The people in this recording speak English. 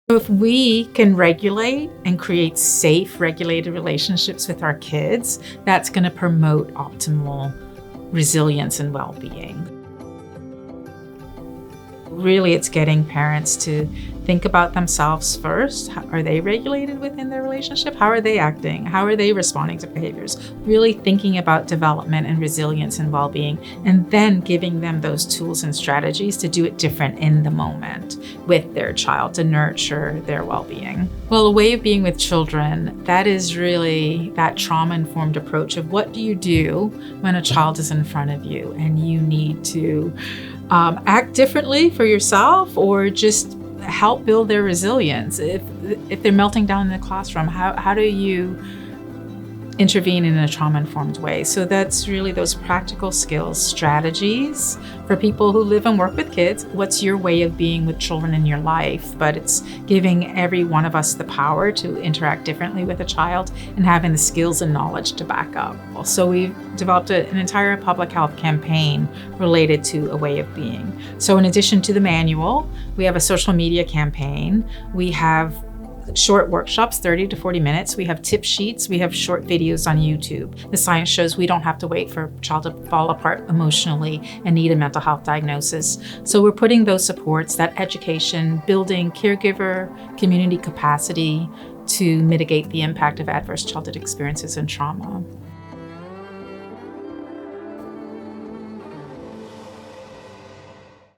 If we can regulate and create safe, regulated relationships with our kids, that's going to promote optimal resilience and well-being. Really, it's getting parents to think about themselves first. Are they regulated within their relationship? How are they acting? How are they responding to behaviors? Really thinking about development and resilience and well-being, and then giving them those tools and strategies to do it different in the moment with their child to nurture their well-being. Well, a way of being with children, that is really that trauma-informed approach of what do you do when a child is in front of you and you need to act differently for yourself or just help build their resilience. If they're melting down in the classroom, how do you intervene in a trauma-informed way? So that's really those practical skills, strategies for people who live and work with kids. What's your way of being with children in your life? But it's giving every one of us the power to interact differently with a child and having the skills and knowledge to back up. So we've developed an entire public health campaign related to a way of being. So in addition to the manual, we have a social media campaign. We have short workshops, 30 to 40 minutes. We have tip sheets. We have short videos on YouTube. The science shows we don't have to wait for a child to fall apart emotionally and need a mental health diagnosis. So we're putting those supports, that education, building caregiver community capacity to mitigate the impact of adverse childhood experiences and trauma.